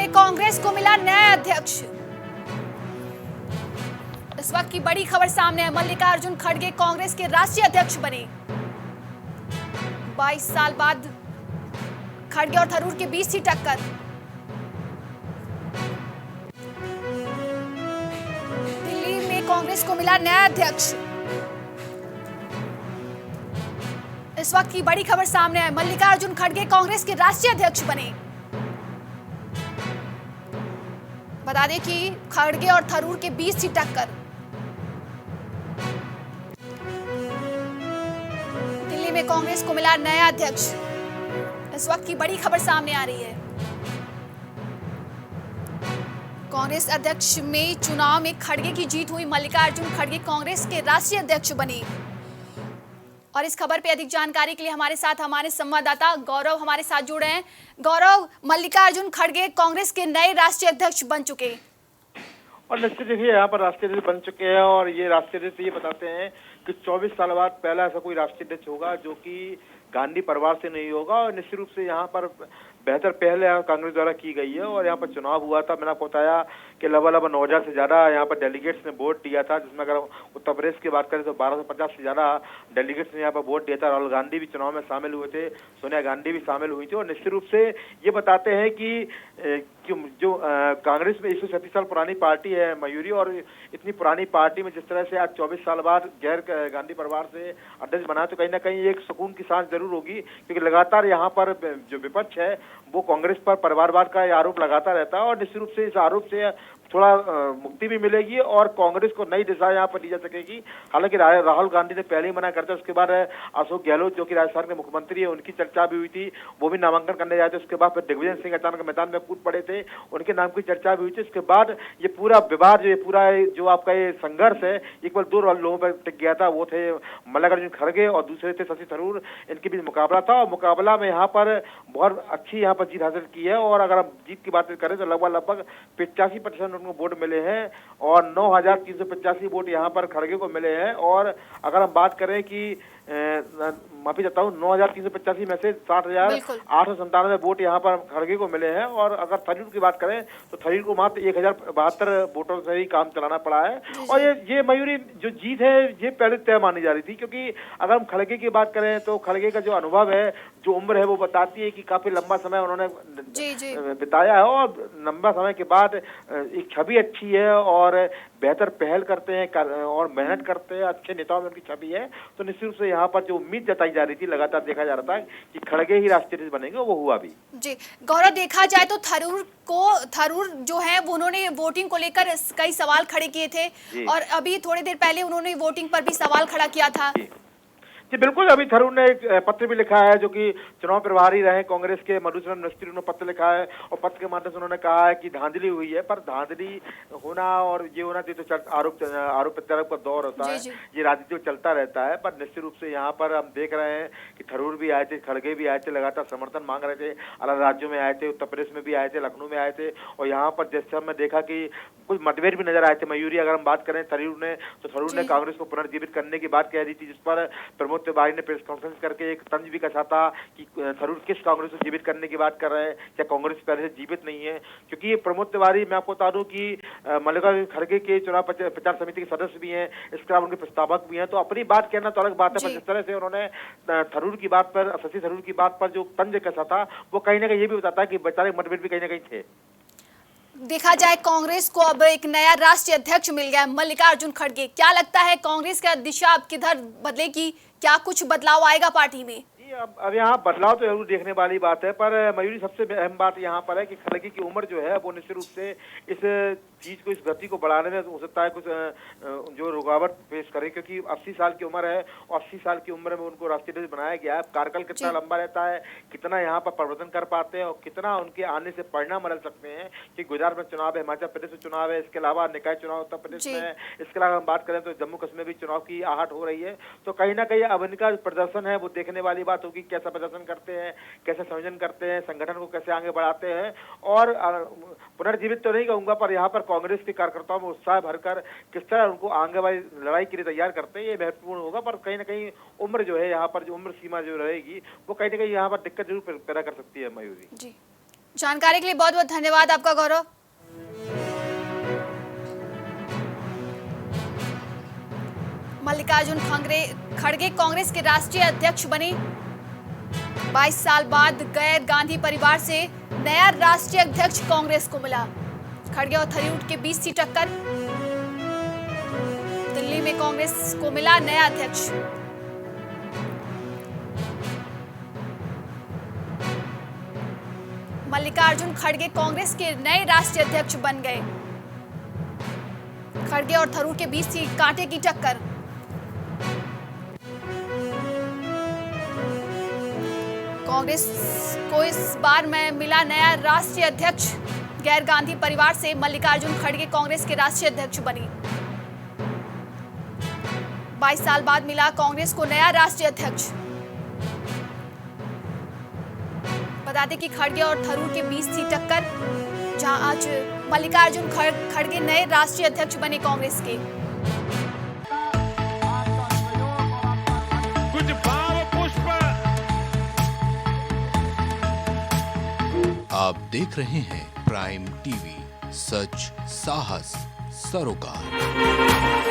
में कांग्रेस को मिला नया अध्यक्ष। इस वक्त की बड़ी खबर सामने है। मल्लिकार्जुन खड़गे कांग्रेस के राष्ट्रीय अध्यक्ष बने। 22 साल बाद खड़गे और थरूर के बीच थी टक्कर। दिल्ली में कांग्रेस को मिला नया अध्यक्ष। इस वक्त की बड़ी खबर सामने है। मल्लिकार्जुन खड़गे कांग्रेस के राष्ट्रीय अध्यक्ष बने। बता दें कि खड़गे और थरूर के बीच थी टक्कर। दिल्ली में कांग्रेस को मिला नया अध्यक्ष। इस वक्त की बड़ी खबर सामने आ रही है। कांग्रेस अध्यक्ष में चुनाव में खड़गे की जीत हुई। मल्लिकार्जुन खड़गे कांग्रेस के राष्ट्रीय अध्यक्ष बने। और इस खबर पे अधिक जानकारी के लिए हमारे साथ हमारे संवाददाता गौरव हमारे साथ जुड़े हैं। गौरव, मल्लिकार्जुन खड़गे कांग्रेस के नए राष्ट्रीय अध्यक्ष बन चुके हैं। और निश्चित देखिए यहाँ पर राष्ट्रीय अध्यक्ष बन चुके हैं और ये राष्ट्रीय अध्यक्ष ये बताते हैं कि 24 साल बाद पहला ऐसा कोई राष्ट्रीय अध्यक्ष होगा जो कि गांधी परिवार से नहीं होगा। और निश्चित रूप से यहाँ पर बेहतर पहल यहाँ कांग्रेस द्वारा की गई है। और यहाँ पर चुनाव हुआ था, मैंने आपको बताया कि लगभग 9,000 से ज्यादा यहाँ पर डेलीगेट्स ने वोट दिया था, जिसमें अगर उत्तर प्रदेश की बात करें तो 1250 से ज्यादा डेलीगेट्स ने यहाँ पर वोट दिया था। राहुल गांधी भी चुनाव में शामिल हुए थे, सोनिया गांधी भी शामिल हुई थी। और निश्चित रूप से ये बताते हैं कि जो कांग्रेस में 137 साल पुरानी पार्टी है मयूरी, और इतनी पुरानी पार्टी में जिस तरह से आज 24 साल बाद गैर गांधी परिवार से अध्यक्ष बना, तो कहीं ना कहीं एक सुकून की सांस जरूर होगी। क्योंकि लगातार यहाँ पर जो विपक्ष है वो कांग्रेस पर परिवारवाद का आरोप लगाता रहता है। और निश्चित रूप से इस आरोप से थोड़ा मुक्ति भी मिलेगी और कांग्रेस को नई दिशा यहाँ पर दी जा सकेगी। हालांकि राहुल गांधी ने पहले ही मना करते, उसके बाद अशोक गहलोत जो कि राजस्थान के मुख्यमंत्री है उनकी चर्चा भी हुई थी, वो भी नामांकन करने जाते। उसके बाद फिर दिग्विजय सिंह अचानक मैदान में कूद पड़े थे, उनके नाम की चर्चा भी हुई थी। उसके बाद ये पूरा विवाद जो आपका ये संघर्ष है एक बार दो लोगों पर टिक गया था। वो थे मल्लिकार्जुन खड़गे और दूसरे थे शशि थरूर। इनके बीच मुकाबला था और मुकाबला में यहाँ पर बहुत अच्छी यहाँ पर जीत हासिल की है। और अगर हम जीत की बात करें तो लगभग 85% उनको वोट मिले हैं और 9,385 वोट यहाँ पर खड़गे को मिले हैं। और अगर हम बात करें कि माफी चाहता हूँ 9,385 में से 60,897 वोट यहाँ पर खड़गे को मिले हैं। और अगर थरूर की बात करें तो थरूर को मात्र 1,072 वोटों से ही काम चलाना पड़ा है। और ये मयूरी जो जीत है ये पहले तय मानी जा रही थी, क्योंकि अगर हम खड़गे की बात करें तो खड़गे का जो अनुभव है, जो उम्र है, वो बताती है कि काफी लंबा समय उन्होंने बिताया है और लंबा समय के बाद एक छवि अच्छी है और बेहतर पहल करते हैं और मेहनत करते हैं, अच्छे नेताओं में उनकी छवि है। तो निश्चित रूप से यहाँ पर जो उम्मीद जताई जा रही थी, लगातार देखा जा रहा था कि खड़गे ही राष्ट्रीय अध्यक्ष बनेंगे, वो हुआ भी। जी गौरव, देखा जाए तो थरूर जो है वो उन्होंने वोटिंग को लेकर कई सवाल खड़े किए थे और अभी थोड़ी देर पहले उन्होंने वोटिंग पर भी सवाल खड़ा किया था। जी बिल्कुल, अभी थरूर ने एक पत्र भी लिखा है, जो कि चुनाव प्रभारी रहे कांग्रेस के मधुसूदन मिस्त्री, उन्होंने पत्र लिखा है और पत्र के माध्यम से उन्होंने कहा है कि धांधली हुई है। पर धांधली होना और ये होना चाहिए तो आरोप प्रत्यारोप का दौर होता है, ये राजनीति में चलता रहता है। पर निश्चित रूप से यहाँ पर हम देख रहे हैं कि थरूर भी आए थे, खड़गे भी आए थे, लगातार समर्थन मांग रहे थे, अलग राज्यों में आए थे, उत्तर प्रदेश में भी आए थे, लखनऊ में आए थे। और यहाँ पर जैसे हमने देखा कि कुछ मतभेद भी नजर आए थे मयूरी। अगर हम बात करें थरूर ने कांग्रेस को पुनर्जीवित करने की बात कह दी थी, जिस पर प्रमोद तिवारी ने प्रेस कॉन्फ्रेंस करके एक तंज भी कसा था कि थरूर किस कांग्रेस को जीवित करने की बात कर रहे हैं, क्या कांग्रेस पहले से जीवित नहीं है। क्योंकि ये प्रमोद तिवारी, मैं आपको बता दूं कि मल्लिकार्जुन खड़गे के चुनाव प्रचार समिति के सदस्य भी हैं, इसके अलावा उनके प्रस्तावक भी हैं। तो अपनी बात कहना तो अलग बात है, पर जिस तरह से उन्होंने थरूर की बात पर, शशि थरूर की बात पर जो तंज कसा था, वो कहीं ना कहीं ये भी बताता है कि बेचारे मतभेद भी कहीं ना कहीं थे। देखा जाए कांग्रेस को अब एक नया राष्ट्रीय अध्यक्ष मिल गया मल्लिकार्जुन खड़गे। क्या लगता है कांग्रेस का दिशा अब किधर बदलेगी? क्या कुछ बदलाव आएगा पार्टी में? अब यहाँ बदलाव तो जरूर देखने वाली बात है, पर मयूरी सबसे अहम बात यहाँ पर है कि खड़गे की उम्र जो है वो निश्चित रूप से इस चीज को, इस गति को बढ़ाने में हो सकता है कुछ जो रुकावट पेश करे। क्योंकि 80 साल की उम्र है और 80 साल की उम्र में उनको राष्ट्रीय अध्यक्ष बनाया गया है। कार्यकाल कितना लंबा रहता है, कितना यहाँ पर परिवर्तन कर पाते हैं और कितना उनके आने से परिणाम बदल सकते हैं। कि गुजरात में चुनाव है, हिमाचल प्रदेश में चुनाव है, इसके अलावा निकाय चुनाव उत्तर प्रदेश में है, इसके अलावा हम बात करें तो जम्मू कश्मीर में भी चुनाव की आहट हो रही है। तो कहीं ना कहीं अब इनका प्रदर्शन है वो देखने वाली बात होगी, कैसा प्रदर्शन करते हैं, कैसे संयोजन करते हैं, संगठन को कैसे आगे बढ़ाते हैं। और पुनर्जीवित तो नहीं कहूंगा, पर यहाँ पर कांग्रेस के कार्यकर्ताओं में उत्साह भरकर किस तरह उनको आगे वाली लड़ाई के लिए तैयार करते हैं, ये महत्वपूर्ण होगा। पर कहीं ना कहीं उम्र जो है यहाँ पर, जो उम्र सीमा जो रहेगी वो कहीं ना कहीं यहाँ पर दिक्कत जरूर पैदा कर सकती है मयूरी। जी जानकारी के लिए बहुत बहुत धन्यवाद आपका गौरव। मल्लिकार्जुन खड़गे कांग्रेस के राष्ट्रीय अध्यक्ष बने। 22 साल बाद गैर गांधी परिवार से नया राष्ट्रीय अध्यक्ष कांग्रेस को मिला। खड़गे और थरूर के बीच थी टक्कर। दिल्ली में कांग्रेस को मिला नया अध्यक्ष। मल्लिकार्जुन खड़गे कांग्रेस के नए राष्ट्रीय अध्यक्ष बन गए। खड़गे और थरूर के बीच थी कांटे की टक्कर। कांग्रेस को इस बार में मिला नया राष्ट्रीय अध्यक्ष। गैर गांधी परिवार से मल्लिकार्जुन खड़गे कांग्रेस के राष्ट्रीय अध्यक्ष बनी। 22 साल बाद मिला कांग्रेस को नया राष्ट्रीय अध्यक्ष। बता दें कि खड़गे और थरूर के बीच थी टक्कर, जहां आज मल्लिकार्जुन खड़गे नए राष्ट्रीय अध्यक्ष बने कांग्रेस के। कुछ भाव पुष्प। आप देख रहे हैं प्राइम टीवी, सच साहस सरोकार।